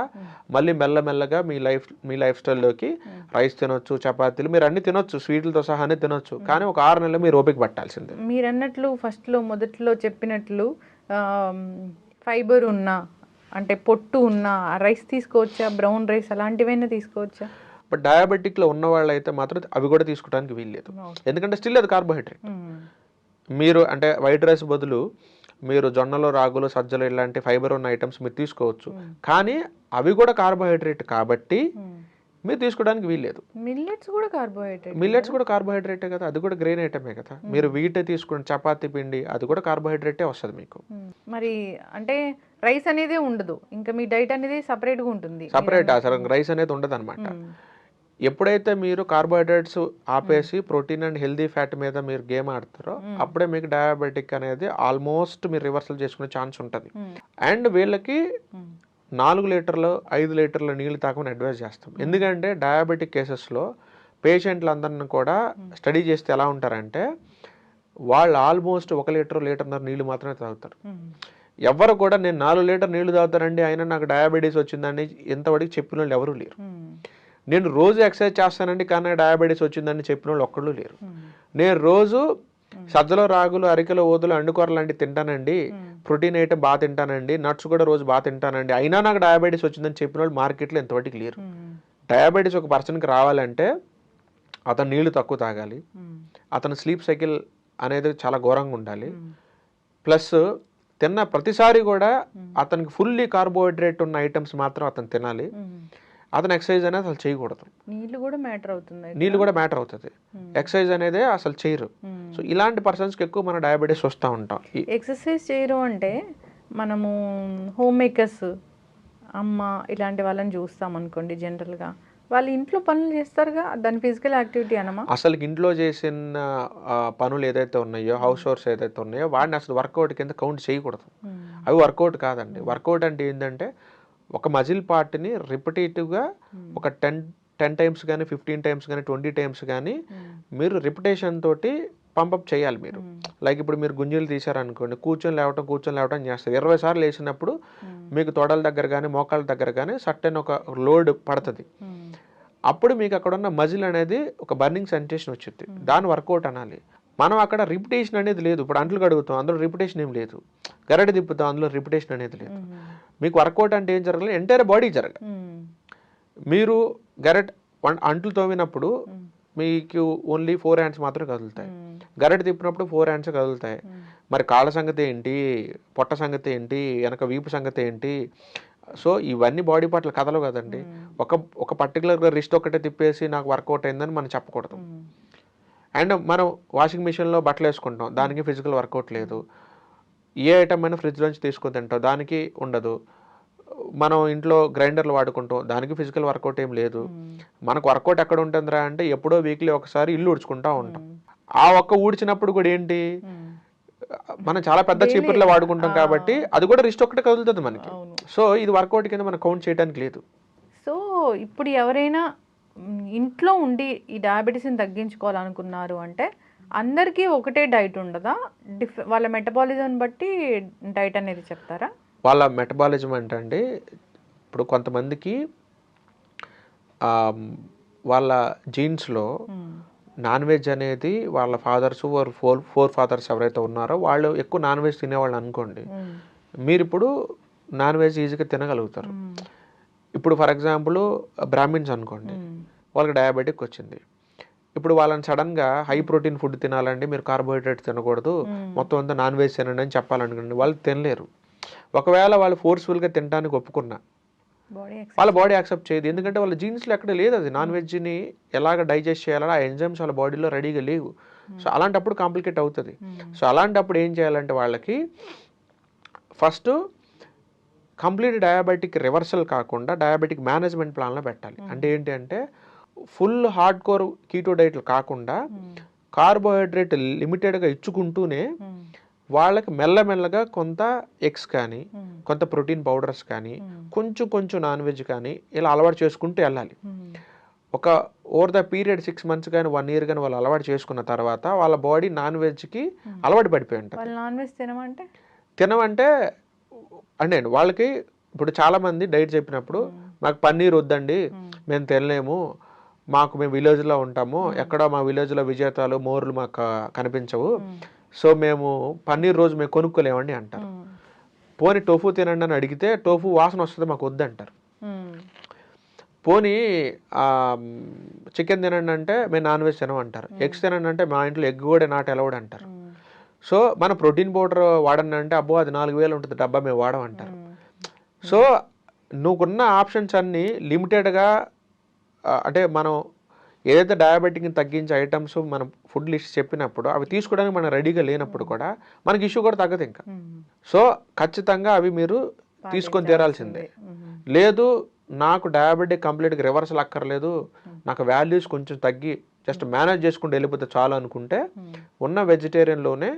మళ్ళీ మెల్లమెల్లగా మీ లైఫ్ స్టైల్లోకి రైస్ తినొచ్చు, చపాతీలు మీరు అన్ని తినొచ్చు, స్వీట్లతో సహానే తినొచ్చు. కానీ ఒక 6 నెలలు మీరు ఓపిక పట్టాల్సిందే. మీరు అన్నట్లు మొదట్లో చెప్పినట్లు ఫైబర్ ఉన్న అంటే పొట్టు ఉన్న రైస్ తీసుకోవచ్చా, బ్రౌన్ రైస్ అలాంటివైనా తీసుకోవచ్చా? బట్ డయాబెటిక్లో ఉన్న వాళ్ళు అయితే మాత్రం అవి కూడా తీసుకోవడానికి వీల్లేదు. ఎందుకంటే స్టిల్ అది కార్బోహైడ్రేట్. మీరు అంటే వైట్ రైస్ బదులు మీరు జొన్నలు, రాగులు, సజ్జలు ఇలాంటి ఫైబర్ ఉన్న ఐటమ్స్ మీరు తీసుకోవచ్చు. కానీ అవి కూడా కార్బోహైడ్రేట్ కాబట్టి మీరు తీసుకోవడానికి వీల్లేదు. మిల్లెట్స్ కూడా కార్బోహైడ్రేటే కదా, అది కూడా గ్రెయిన్ ఐటమే కదా. మీరు వీటే తీసుకుని చపాతీ పిండి అది కూడా కార్బోహైడ్రేటే వస్తుంది మీకు. మరి అంటే రైస్ అనేది ఉండదు, ఇంకా మీ డైట్ అనేది సపరేట్గా ఉంటుంది. సపరేట్ అసలు రైస్ అనేది ఉండదు అనమాట. ఎప్పుడైతే మీరు కార్బోహైడ్రేట్స్ ఆపేసి ప్రోటీన్ అండ్ హెల్దీ ఫ్యాట్ మీద మీరు గేమ్ ఆడతారో అప్పుడే మీకు డయాబెటిక్ అనేది ఆల్మోస్ట్ మీరు రివర్సల్ చేసుకునే ఛాన్స్ ఉంటుంది. అండ్ వీళ్ళకి 4 లీటర్లు 5 లీటర్ల నీళ్ళు తాగమని అడ్వైజ్ చేస్తాం. ఎందుకంటే డయాబెటిక్ కేసెస్లో పేషెంట్లందరినీ కూడా స్టడీ చేస్తే ఎలా ఉంటారంటే వాళ్ళు ఆల్మోస్ట్ 1 లీటర్, 1.5 నీళ్ళు మాత్రమే తాగుతారు. ఎవరు కూడా నేను 4 లీటర్ నీళ్లు తాగుతానండి అయినా నాకు డయాబెటీస్ వచ్చిందని ఇంతవరకు చెప్పిన వాళ్ళు ఎవరూ లేరు. నేను రోజు ఎక్సర్సైజ్ చేస్తానండి కానీ డయాబెటీస్ వచ్చిందని చెప్పిన వాళ్ళు ఒక్కళ్ళు లేరు. నేను రోజు సజ్జలో, రాగులు, అరికెలు, ఓదులు, అండుకూర లాంటివి తింటానండి, ప్రోటీన్ ఐటమ్ బాగా తింటానండి, నట్స్ కూడా రోజు బాగా తింటానండి అయినా నాకు డయాబెటీస్ వచ్చిందని చెప్పిన వాళ్ళు మార్కెట్లో ఎంతవరకు లేరు. డయాబెటీస్ ఒక పర్సన్కి రావాలంటే అతను నీళ్లు తక్కువ తాగాలి, అతని స్లీప్ సైకిల్ అనేది చాలా ఘోరంగా ఉండాలి, ప్లస్ తిన్న ప్రతిసారి కూడా అతనికి ఫుల్లీ కార్బోహైడ్రేట్ ఉన్న ఐటమ్స్ మాత్రం అతను తినాలి. అతను ఎక్సర్సైజ్ అనేది అసలు చేయకూడదు. నీళ్ళు కూడా మ్యాటర్ అవుతుంది. ఎక్సర్సైజ్ అనేది అసలు చేయరు. సో ఇలాంటి పర్సన్స్కి ఎక్కువ మన డయాబెటీస్ వస్తూ ఉంటాం. ఎక్సర్సైజ్ చేయరు అంటే మనము హోమ్ మేకర్స్, అమ్మ ఇలాంటి వాళ్ళని చూస్తాం అనుకోండి, జనరల్గా వాళ్ళు ఇంట్లో పనులు చేస్తారుగా, దాని ఫిజికల్ యాక్టివిటీ అనమా? అసలు ఇంట్లో చేసిన పనులు ఏదైతే ఉన్నాయో, హౌస్ హోర్స్ ఏదైతే ఉన్నాయో వాటిని అసలు వర్కౌట్ కింద కౌంట్ చేయకూడదు. అవి వర్కౌట్ కాదండి. వర్కౌట్ అంటే ఏంటంటే ఒక మజిల్ పార్ట్ని రిపిటేటివ్గా ఒక 10 times కానీ 15 times కానీ 20 times కానీ మీరు రిపిటేషన్ తోటి పంపప్ చేయాలి. మీరు లైక్ ఇప్పుడు మీరు గుంజీలు తీశారనుకోండి, కూర్చొని లేవటం చేస్తారు. 20 సార్లు వేసినప్పుడు మీకు తొడల దగ్గర కానీ మోకాళ్ళ దగ్గర కానీ సర్టెన్ ఒక లోడ్ పడుతుంది. అప్పుడు మీకు అక్కడ ఉన్న మజిల్ అనేది ఒక బర్నింగ్ సెన్సేషన్ వచ్చింది, దాని వర్కౌట్ అనాలి. మనం అక్కడ రిపిటేషన్ అనేది లేదు. ఇప్పుడు అంట్లు కడుగుతాం, అందులో రిపిటేషన్ ఏం లేదు. గరటి తిప్పుతాం, అందులో రిపిటేషన్ అనేది లేదు. మీకు వర్కౌట్ అంటే ఏం జరగాలి, ఎంటైర్ బాడీ జరగాలి. మీరు అంట్లు తోమినప్పుడు మీకు ఓన్లీ 4 hands మాత్రమే కదులుతాయి. గరటి తిప్పినప్పుడు 4 hands కదులుతాయి. మరి కాళ్ళ సంగతి ఏంటి, పొట్ట సంగతి ఏంటి, వెనక వీపు సంగతి ఏంటి? సో ఇవన్నీ బాడీ పార్ట్లు కదలవు కదండి. ఒక పర్టికులర్గా రిస్ట్ ఒకటే తిప్పేసి నాకు వర్కౌట్ అయిందని మనం చెప్పకూడదు. అండ్ మనం వాషింగ్ మిషన్లో బట్టలు వేసుకుంటాం, దానికి ఫిజికల్ వర్కౌట్ లేదు. ఏ ఐటమ్ అయినా ఫ్రిడ్జ్లోంచి తీసుకొని తింటాం, దానికి ఉండదు. మనం ఇంట్లో గ్రైండర్లు వాడుకుంటాం, దానికి ఫిజికల్ వర్కౌట్ ఏం లేదు. మనకు వర్కౌట్ ఎక్కడ ఉంటుందిరా అంటే ఎప్పుడో వీక్లీ ఒకసారి ఇల్లు ఊడ్చుకుంటా ఉంటాం. ఆ ఒక్క ఊడ్చినప్పుడు కూడా ఏంటి, మనం చాలా పెద్ద చీపుర్లో వాడుకుంటాం కాబట్టి అది కూడా రిస్ట్ ఒకటే కదులుతుంది మనకి. సో ఇది వర్కౌట్ కింద మనం కౌంట్ చేయడానికి లేదు. సో ఇప్పుడు ఎవరైనా ఇంట్లో ఉండి ఈ డయాబెటీస్ని తగ్గించుకోవాలనుకున్నారు అంటే అందరికీ ఒకటే డైట్ ఉండదా? వాళ్ళ మెటబాలిజం బట్టి డైట్ అనేది చెప్తారా? వాళ్ళ మెటబాలిజం అంటే అండి, ఇప్పుడు కొంతమందికి వాళ్ళ జీన్స్లో నాన్ వెజ్ అనేది వాళ్ళ ఫాదర్స్ ఫోర్ ఫాదర్స్ ఎవరైతే ఉన్నారో వాళ్ళు ఎక్కువ నాన్ వెజ్ తినేవాళ్ళు అనుకోండి, మీరు ఇప్పుడు నాన్ వెజ్ ఈజీగా తినగలుగుతారు. ఇప్పుడు ఫర్ ఎగ్జాంపుల్ బ్రాహ్మిన్స్ అనుకోండి, వాళ్ళకి డయాబెటిక్ వచ్చింది. ఇప్పుడు వాళ్ళని సడన్గా హై ప్రోటీన్ ఫుడ్ తినాలండి, మీరు కార్బోహైడ్రేట్ తినకూడదు, మొత్తం అంతా నాన్ వెజ్ తినండి అని చెప్పాలనుకోండి, వాళ్ళు తినలేరు. ఒకవేళ వాళ్ళు ఫోర్స్ఫుల్గా తినడానికి ఒప్పుకున్నా వాళ్ళ బాడీ యాక్సెప్ట్ చేయదు. ఎందుకంటే వాళ్ళ జీన్స్లో ఎక్కడ లేదు అది. నాన్ వెజ్ని ఎలాగ డైజెస్ట్ చేయాలని ఆ ఎంజైమ్స్ వాళ్ళ బాడీలో రెడీగా లేవు. సో అలాంటప్పుడు కాంప్లికేట్ అవుతుంది. సో అలాంటప్పుడు ఏం చేయాలంటే వాళ్ళకి ఫస్ట్ కంప్లీట్ డయాబెటిక్ రివర్సల్ కాకుండా డయాబెటిక్ మేనేజ్మెంట్ ప్లాన్లో పెట్టాలి. అంటే ఏంటి అంటే ఫుల్ హార్డ్ కోర్ కీటో డైట్లు కాకుండా కార్బోహైడ్రేట్ లిమిటెడ్గా ఇచ్చుకుంటూనే వాళ్ళకి మెల్లమెల్లగా కొంత ఎగ్స్ కానీ కొంత ప్రోటీన్ పౌడర్స్ కానీ కొంచెం కొంచెం నాన్ వెజ్ కానీ ఇలా అలవాటు చేసుకుంటూ వెళ్ళాలి. ఒక ఓవర్ ద పీరియడ్ 6 months కానీ 1 year కానీ వాళ్ళు అలవాటు చేసుకున్న తర్వాత వాళ్ళ బాడీ నాన్ వెజ్కి అలవాటు పడిపోయి ఉంటుంది. నాన్ వెజ్ తినమంటే అంటే వాళ్ళకి ఇప్పుడు చాలామంది డైట్ చెప్పినప్పుడు మాకు పన్నీర్ వద్దండి, మేము తినలేము, మేము విలేజ్లో ఉంటాము, ఎక్కడో మా విలేజ్లో విజేతాలు మోర్లు మాకు కనిపించవు, సో మేము పన్నీర్ రోజు మేము కొనుక్కోలేమండి అంటారు. పోనీ టోఫు తినండి అని అడిగితే టోఫు వాసన వస్తుంది మాకు వద్దంటారు. పోనీ చికెన్ తినండి అంటే మేము నాన్ వెజ్ తినమంటారు. ఎగ్స్ తినండి అంటే మా ఇంట్లో ఎగ్ కూడా నాట్ అలౌడ్ అంటారు. సో మన ప్రోటీన్ పౌడర్ వాడండి అంటే అబ్బో అది 4000 ఉంటుంది డబ్బా మేము వాడమంటారు. సో నువ్వుకున్న ఆప్షన్స్ అన్నీ లిమిటెడ్గా, అంటే మనం ఏదైతే డయాబెటిక్ని తగ్గించే ఐటమ్స్ మనం ఫుడ్ లిస్ట్ చెప్పినప్పుడు అవి తీసుకోవడానికి మనం రెడీగా లేనప్పుడు కూడా మనకి ఇష్యూ కూడా తగ్గదు ఇంకా. సో ఖచ్చితంగా అవి మీరు తీసుకొని తీరాల్సిందే. లేదు నాకు డయాబెటిక్ కంప్లీట్గా రివర్సల్ అక్కర్లేదు, నాకు వాల్యూస్ కొంచెం తగ్గి జస్ట్ మేనేజ్ చేసుకుంటూ వెళ్ళిపోతే చాలు అనుకుంటే ఉన్న వెజిటేరియన్లోనే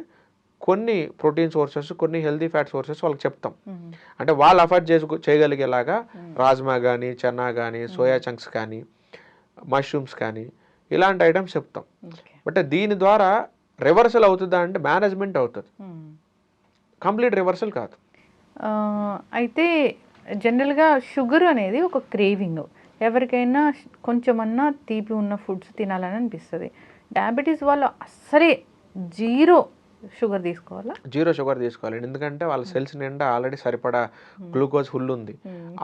కొన్ని ప్రోటీన్ సోర్సెస్ కొన్ని హెల్దీ ఫ్యాట్ సోర్సెస్ వాళ్ళకి చెప్తాం. అంటే వాళ్ళు అఫోర్డ్ చేయగలిగేలాగా రాజ్మా కానీ చెన్నా కానీ సోయా చంక్స్ కానీ మష్రూమ్స్ కానీ ఇలాంటి ఐటమ్స్ చెప్తాం. బట్ దీని ద్వారా రివర్సల్ అవుతుందా అంటే మేనేజ్మెంట్ అవుతుంది, కంప్లీట్ రివర్సల్ కాదు. అయితే జనరల్గా షుగర్ అనేది ఒక క్రేవింగ్, ఎవరికైనా కొంచెమన్నా తీపి ఉన్న ఫుడ్స్ తినాలని అనిపిస్తుంది. డయాబెటీస్ వాళ్ళు అస్సలే జీరో షుగర్ తీసుకోవాలా? జీరో షుగర్ తీసుకోవాలి. ఎందుకంటే వాళ్ళ సెల్స్ నిండా ఆల్రెడీ సరిపడా గ్లూకోజ్ ఫుల్ ఉంది,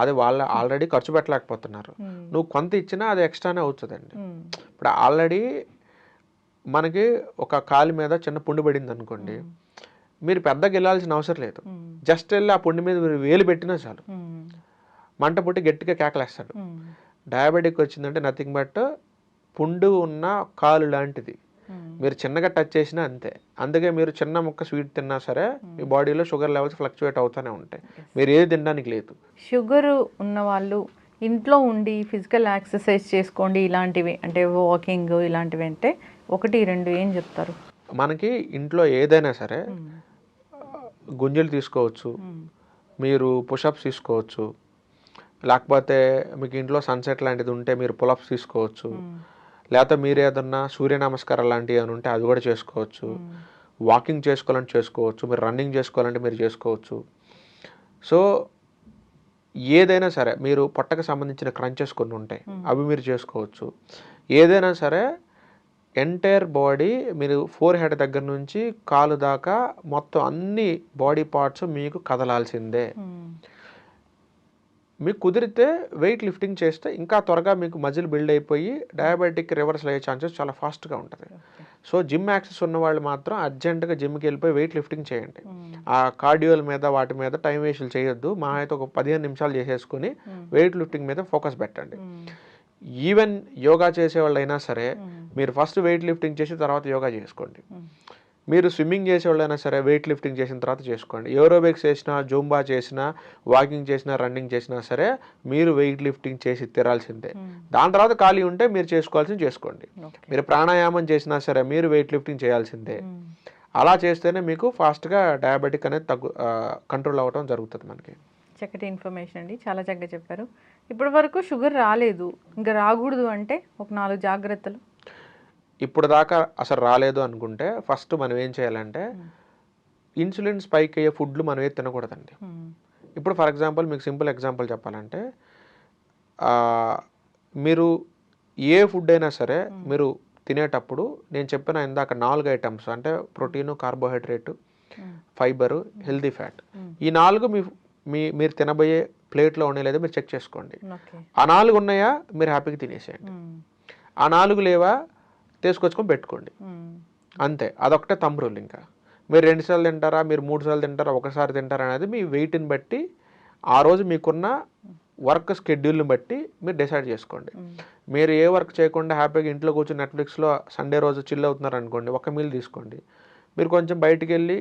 అది వాళ్ళు ఆల్రెడీ ఖర్చు పెట్టలేకపోతున్నారు. నువ్వు కొంత ఇచ్చినా అది ఎక్స్ట్రానే అవుతుందండి. ఇప్పుడు ఆల్రెడీ మనకి ఒక కాలు మీద చిన్న పుండు పడింది అనుకోండి, మీరు పెద్దగా వెళ్ళాల్సిన అవసరం లేదు, జస్ట్ వెళ్ళి ఆ పుండు మీద మీరు వేలు పెట్టినా చాలు మంట పుట్టి గట్టిగా కేకలేస్తాడు. డయాబెటిక్ వచ్చిందంటే నథింగ్ బట్ పుండు ఉన్న కాలు లాంటిది, మీరు చిన్నగా టచ్ చేసినా అంతే. అందుకే మీరు చిన్న ముక్క స్వీట్ తిన్నా సరే మీ బాడీలో షుగర్ లెవెల్స్ ఫ్లక్చువేట్ అవుతూనే ఉంటాయి, మీరు ఏది తినడానికి లేదు. షుగర్ ఉన్న వాళ్ళు ఇంట్లో ఉండి ఫిజికల్ ఎక్సర్సైజ్ చేసుకోండి ఇలాంటివి, అంటే వాకింగ్ ఇలాంటివి అంటే 1-2 ఏం చెప్తారు? మనకి ఇంట్లో ఏదైనా సరే గుంజలు తీసుకోవచ్చు, మీరు పుషప్స్ తీసుకోవచ్చు, లేకపోతే మీకు ఇంట్లో సన్సెట్ లాంటిది ఉంటే మీరు పులప్స్ తీసుకోవచ్చు, లేకపోతే మీరు ఏదన్నా సూర్య నమస్కారం లాంటివి అని ఉంటే అది కూడా చేసుకోవచ్చు, వాకింగ్ చేసుకోవాలంటే చేసుకోవచ్చు, మీరు రన్నింగ్ చేసుకోవాలంటే మీరు చేసుకోవచ్చు. సో ఏదైనా సరే మీరు పొట్టకు సంబంధించిన క్రంచెస్ కొన్ని ఉంటాయి అవి మీరు చేసుకోవచ్చు. ఏదైనా సరే ఎంటైర్ బాడీ మీరు ఫోర్ హెడ్ దగ్గర నుంచి కాలు దాకా మొత్తం అన్ని బాడీ పార్ట్స్ మీకు కదలాల్సిందే. మీకు కుదిరితే వెయిట్ లిఫ్టింగ్ చేస్తే ఇంకా త్వరగా మీకు మజిల్ బిల్డ్ అయిపోయి డయాబెటిక్ రివర్సల్ అయ్యే ఛాన్సెస్ చాలా ఫాస్ట్గా ఉంటుంది. సో జిమ్ యాక్సెస్ ఉన్న వాళ్ళు మాత్రం అర్జెంటుగా జిమ్కి వెళ్ళిపోయి వెయిట్ లిఫ్టింగ్ చేయండి. ఆ కార్డియోల మీద వాటి మీద టైం వేస్ట్లు చేయొద్దు, మా అయితే ఒక 15 నిమిషాలు చేసేసుకుని వెయిట్ లిఫ్టింగ్ మీద ఫోకస్ పెట్టండి. ఈవెన్ యోగా చేసేవాళ్ళు అయినా సరే మీరు ఫస్ట్ వెయిట్ లిఫ్టింగ్ చేసి తర్వాత యోగా చేసుకోండి. మీరు స్విమ్మింగ్ చేసేవాళ్ళైనా సరే వెయిట్ లిఫ్టింగ్ చేసిన తర్వాత చేసుకోండి. ఏరోబిక్స్ చేసినా, జూంబా చేసినా, వాకింగ్ చేసినా, రన్నింగ్ చేసినా సరే మీరు వెయిట్ లిఫ్టింగ్ చేసి తిరాల్సిందే. దాని తర్వాత ఖాళీ ఉంటే మీరు చేసుకోవాల్సింది చేసుకోండి. మీరు ప్రాణాయామం చేసినా సరే మీరు వెయిట్ లిఫ్టింగ్ చేయాల్సిందే. అలా చేస్తేనే మీకు ఫాస్ట్గా డయాబెటిక్ అనేది కంట్రోల్ అవ్వడం జరుగుతుంది. మనకి చక్కటి ఇన్ఫర్మేషన్ అండి, చాలా చక్కగా చెప్పారు. ఇప్పటి వరకు షుగర్ రాలేదు, ఇంకా రాకూడదు అంటే ఒక 4 జాగ్రత్తలు. ఇప్పుడు దాకా అసలు రాలేదు అనుకుంటే ఫస్ట్ మనం ఏం చేయాలంటే ఇన్సులిన్ స్పైక్ అయ్యే ఫుడ్లు మనం ఏది తినకూడదండి. ఇప్పుడు ఫర్ ఎగ్జాంపుల్ మీకు సింపుల్ ఎగ్జాంపుల్ చెప్పాలంటే మీరు ఏ ఫుడ్ అయినా సరే మీరు తినేటప్పుడు నేను చెప్పిన ఇందాక 4 ఐటమ్స్ అంటే protein, carbohydrate, fibre, healthy fat, ఈ 4 మీరు తినబోయే ప్లేట్లో ఉన్నాయి లేదా మీరు చెక్ చేసుకోండి. ఆ 4 ఉన్నాయా మీరు హ్యాపీగా తినేసేయండి. ఆ 4 లేవా తీసుకొచ్చుకొని పెట్టుకోండి. అంతే, అదొకటే థంబ్ రూల్. ఇంకా మీరు 2 సార్లు తింటారా, మీరు 3 సార్లు తింటారా, ఒకసారి తింటారా అనేది మీ వెయిట్ని బట్టి, ఆ రోజు మీకున్న వర్క్ షెడ్యూల్ని బట్టి మీరు డిసైడ్ చేసుకోండి. మీరు ఏ వర్క్ చేయకుండా హ్యాపీగా ఇంట్లో కూర్చొని నెట్ఫ్లిక్స్లో సండే రోజు చిల్ అవుతున్నారు అనుకోండి, ఒక మీల్ తీసుకోండి. మీరు కొంచెం బయటికి వెళ్ళి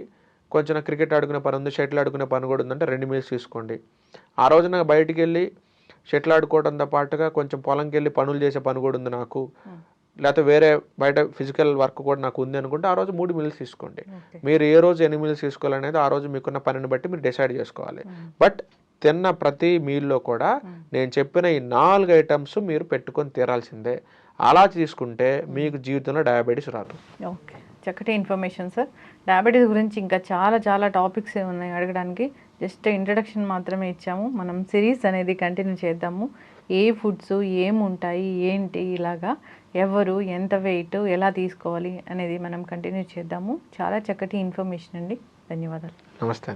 కొంచెం క్రికెట్ ఆడుకునే పని ఉంది, షటిల్ ఆడుకునే పని కూడా ఉందంటే 2 మీల్స్ తీసుకోండి. ఆ రోజు నాకు బయటికి వెళ్ళి షటిల్ ఆడుకోవడంతో పాటుగా కొంచెం పొలంకి వెళ్ళి పనులు చేసే పని కూడా ఉంది నాకు, లేకపోతే వేరే బయట ఫిజికల్ వర్క్ కూడా నాకు ఉంది అనుకుంటే ఆ రోజు 3 మీల్స్ తీసుకోండి. మీరు ఏ రోజు ఎన్ని మీల్స్ తీసుకోవాలనేది ఆ రోజు మీకున్న పనిని బట్టి మీరు డిసైడ్ చేసుకోవాలి. బట్ తిన్న ప్రతి మీల్లో కూడా నేను చెప్పిన ఈ 4 ఐటమ్స్ మీరు పెట్టుకొని తీరాల్సిందే. అలా తీసుకుంటే మీకు జీవితంలో డయాబెటీస్ రాదు. ఓకే, చక్కటి ఇన్ఫర్మేషన్ సార్. డయాబెటీస్ గురించి ఇంకా చాలా చాలా టాపిక్స్ ఉన్నాయి అడగడానికి. జస్ట్ ఇంట్రడక్షన్ మాత్రమే ఇచ్చాము. మనం సిరీస్ అనేది కంటిన్యూ చేద్దాము. ఏ ఫుడ్స్ ఏముంటాయి ఏంటి, ఇలాగా ఎవరు ఎంత వెయిట్ ఎలా తీసుకోవాలి అనేది మనం కంటిన్యూ చేద్దాము. చాలా చక్కటి ఇన్ఫర్మేషన్ అండి. ధన్యవాదాలు. నమస్తే.